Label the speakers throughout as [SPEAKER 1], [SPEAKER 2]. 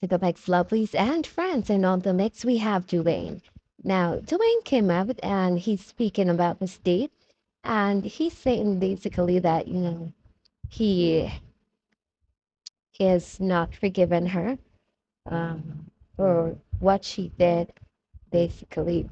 [SPEAKER 1] to the Mix Lovelies and friends. And on the mix, we have Dwayne. Now, Dwayne came out and he's speaking about this date. And he's saying basically that, he is not forgiven her for what she did, basically.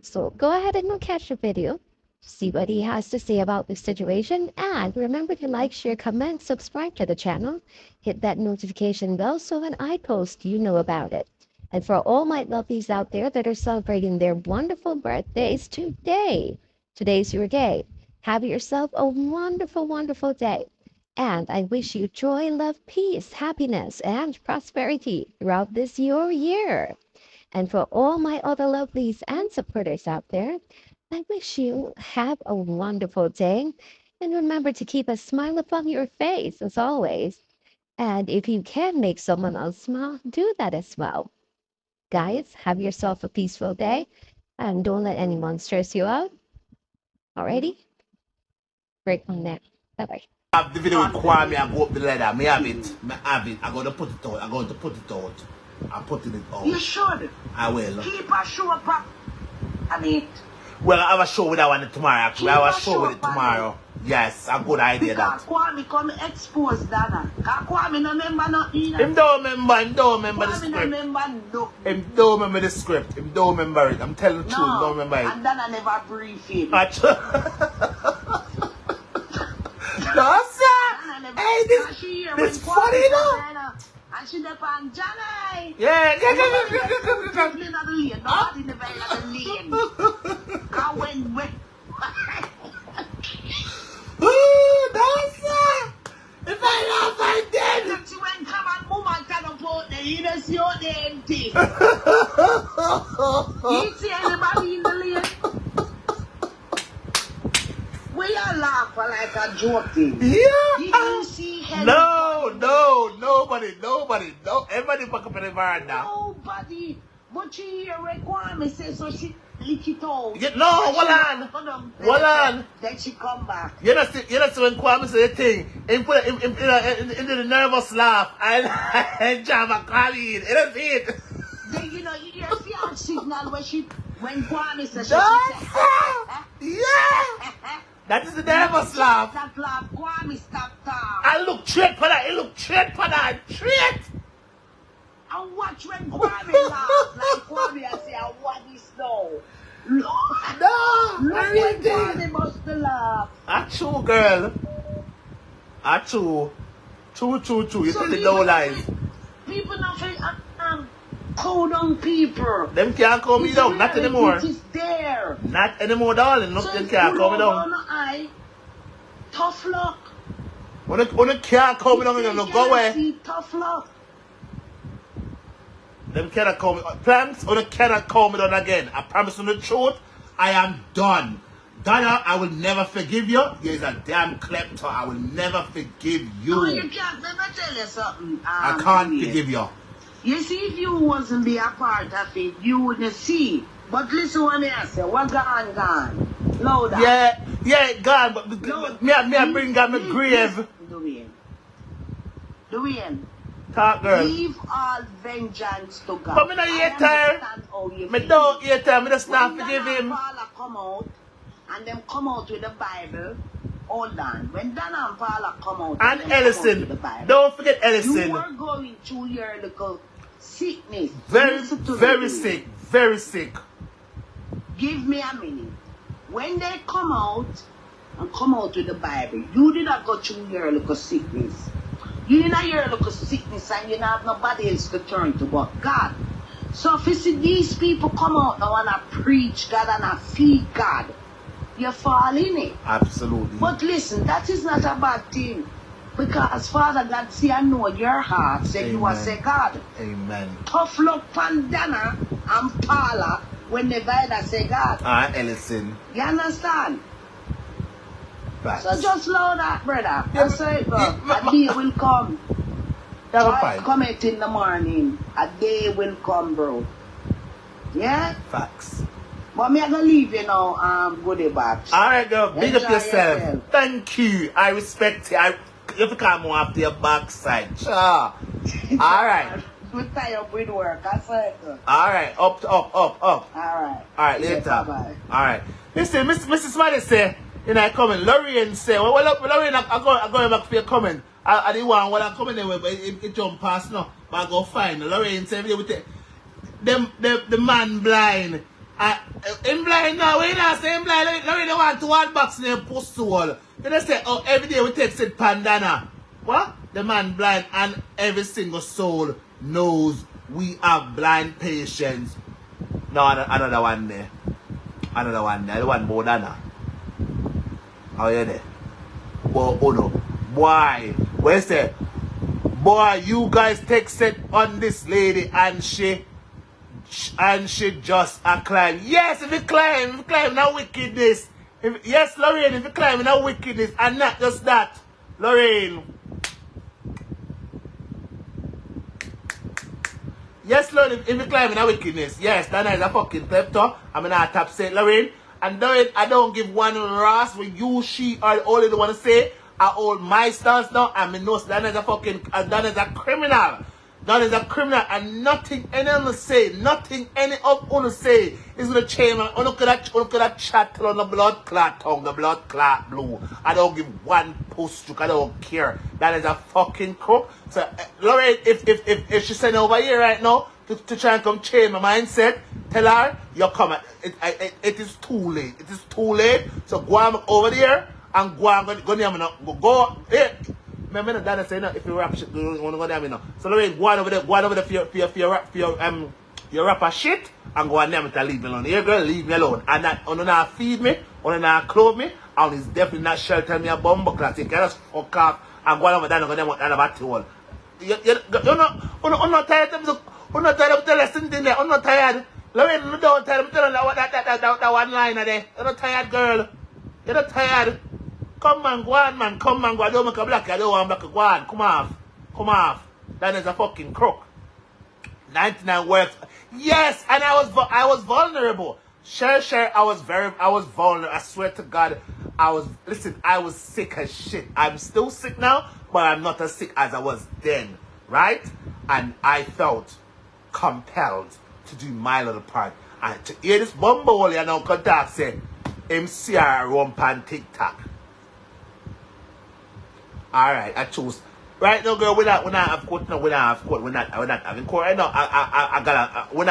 [SPEAKER 1] So go ahead and catch the video, see what he has to say about this situation. And remember to like, share, comment, subscribe to the channel, hit that notification bell so when I post, you know about it. And for all my lovelies out there that are celebrating their wonderful birthdays today, today's your day. Have yourself a wonderful, wonderful day. And I wish you joy, love, peace, happiness, and prosperity throughout this your year. And for all my other lovelies and supporters out there, I wish you have a wonderful day. And remember to keep a smile upon your face as always. And if you can make someone else smile, do that as well. Guys, have yourself a peaceful day and don't let anyone stress you out. Alrighty? Break on that. Bye-bye.
[SPEAKER 2] Have the video with Kwame and go up the ladder. Me have it. I'm going to put it out. I'm going to put it out. I'm putting it out.
[SPEAKER 3] You should.
[SPEAKER 2] I will.
[SPEAKER 3] Keep a show up. I mean,
[SPEAKER 2] well, I have a show with that one tomorrow. Actually, I have a show with it tomorrow. Yes, a good idea that.
[SPEAKER 3] Kwame come expose Dana. Kwame no remember nothing.
[SPEAKER 2] Him don't remember the script. Him don't remember the script. Him don't remember it. I'm telling the truth. Don't remember it.
[SPEAKER 3] And Dana never brief him.
[SPEAKER 2] No, sir. Hey, this funny, you know.
[SPEAKER 3] And she never on Johnny.
[SPEAKER 2] Yeah.
[SPEAKER 3] Nobody never in the lane. I went with.
[SPEAKER 2] Ooh, no, sir. If I love my dead.
[SPEAKER 3] She went come and move and turn up out there. You don't see your empty. You see anybody in the lane? We are laughing like a joking.
[SPEAKER 2] Yeah.
[SPEAKER 3] You see him?
[SPEAKER 2] No, nobody. No, everybody fuck up in the veranda.
[SPEAKER 3] Nobody. But she hear Kwame say so she lick it out.
[SPEAKER 2] Yeah, no, hold on.
[SPEAKER 3] Then she come back.
[SPEAKER 2] You know when Kwame say the thing, he put it in the nervous laugh and jam a collie. You know it.
[SPEAKER 3] Then you hear the signal when Kwame says
[SPEAKER 2] yeah. That is the nervous laugh.
[SPEAKER 3] Stop laugh. Kwame stop talk.
[SPEAKER 2] I look straight for that. He look straight for that. Straight.
[SPEAKER 3] And watch when Kwame laugh. Like Kwame I say, what is now?
[SPEAKER 2] No,
[SPEAKER 3] look when Kwame must laugh.
[SPEAKER 2] A true girl. A true. True. You
[SPEAKER 3] So
[SPEAKER 2] tell the no lies.
[SPEAKER 3] People not say, code on people.
[SPEAKER 2] Them can't call me down. Not anymore.
[SPEAKER 3] It is there.
[SPEAKER 2] Not anymore, darling. No,
[SPEAKER 3] So
[SPEAKER 2] them can't call me down.
[SPEAKER 3] Tough luck.
[SPEAKER 2] When they can't call me down, you know, go away.
[SPEAKER 3] Tough luck.
[SPEAKER 2] Them cannot call me. Plans or they cannot call me down again. I promise you the truth. I am done. Donna, I will never forgive you. You're a damn klepto. I will never forgive you.
[SPEAKER 3] No, you can't. Let me tell you something.
[SPEAKER 2] I can't forgive you.
[SPEAKER 3] You see, if you wasn't be a part of it, you wouldn't see. But listen what me I say. What gone? Louder.
[SPEAKER 2] Yeah, gone. But me I bring down my grave.
[SPEAKER 3] Dwayne.
[SPEAKER 2] Talk, girl.
[SPEAKER 3] Leave all vengeance to God.
[SPEAKER 2] But me not hate her. Me don't hate her. Me just not forgive him.
[SPEAKER 3] When Dana and Paula come out, and them come out with the Bible, hold on. When Dana and Paula come out,
[SPEAKER 2] and Ellison, don't forget Ellison.
[SPEAKER 3] You are going through your little sickness.
[SPEAKER 2] Very sick.
[SPEAKER 3] Give me a minute. When they come out and come out with the Bible, you did not go through your little sickness. You did not hear a little sickness and you don't have nobody else to turn to but God. So if you see these people come out and want to preach God and feed God, you fall in it.
[SPEAKER 2] Absolutely.
[SPEAKER 3] But listen, that is not a bad thing. Because Father God see and know your heart, say you are say God.
[SPEAKER 2] Amen.
[SPEAKER 3] Tough luck Pandana and Paula when they either say God.
[SPEAKER 2] Ellison.
[SPEAKER 3] You understand?
[SPEAKER 2] Right.
[SPEAKER 3] So just know that, brother. That's how it goes. A day will come. Try comment in the morning. A day will come, bro. Yeah?
[SPEAKER 2] Facts.
[SPEAKER 3] But me I gonna leave you now, goodie box.
[SPEAKER 2] Alright, girl. Big up
[SPEAKER 3] Enjoy
[SPEAKER 2] yourself. Thank you. I respect you. You have to come on after your backside. Sure. Alright.
[SPEAKER 3] We tie up with work. I said.
[SPEAKER 2] Alright, up.
[SPEAKER 3] Alright.
[SPEAKER 2] Alright, later.
[SPEAKER 3] Bye-bye.
[SPEAKER 2] Alright. Listen, Mrs. Smiley say, in I comment, Lorraine say, well, Lorraine, I'm going back for your comment. I didn't want what I'm coming anyway, but it jump past now. But I go find Lorraine say, with the man blind. Him blind now, when I say him blind, Lorraine don't want to one box in the post wall. Then they say, oh, every day we take said pandana. What? The man blind, and every single soul knows we have blind patients. No, another one there. Another one there. The one more than that. Oh, yeah, there. Boy, oh no. Boy, where's that? Boy, you guys take set on this lady and she just climb. Yes, if you climb now wickedness. Yes, Lorraine, if you climb now wickedness, and not just that, Lorraine. Yes, Lord, if you climb in a wickedness, yes, that is a fucking pep talk. I'm not top say, Lorraine. And I don't give one ras when you, she, or all you want to say. I hold my stance now. I mean, no, that is a fucking, that is a criminal. That is a criminal, and nothing anyone say, nothing any of you say is going to change. Look at that chat on the blood clot tongue, the blood clot blue. I don't give one post, I don't care. That is a fucking crook. So, Lorraine, if she's sitting over here right now to try and come change my mindset, tell her you're coming. It is too late. It is too late. So go on over there and go here. Remember that saying if you rap shit, you want to go there, you know. So Lorraine, go on over there for your rapper shit and go on there to leave me alone. Here, girl, leave me alone. And that, you not feed me, you not clothe me, and it's definitely not shelter me a bumbo class. You can just fuck off and go on over there and go there and have a tool. You're not tired of the lesson thing there. You're not tired. Lorraine, you don't tell them that one line there. You're not tired, girl. You're not tired. Come on, go on, man. Come on, go on. I don't make a black. I don't want black. Go on. Come off. Come off. That is a fucking crook. 99 works. Yes, and I was vulnerable. Sure, I was vulnerable. I swear to God, I was sick as shit. I'm still sick now, but I'm not as sick as I was then, right? And I felt compelled to do my little part. And to hear this bumble, you know, contact say, MCR rump and TikTok. Alright, I choose. Right now, girl, we're not have court now. We're not having court right now. We're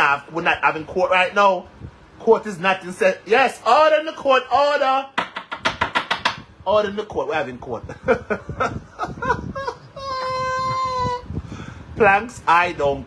[SPEAKER 2] not having court right now. Court is not in set. Yes, order in the court, order. Order in the court, we're having court. Planks, I don't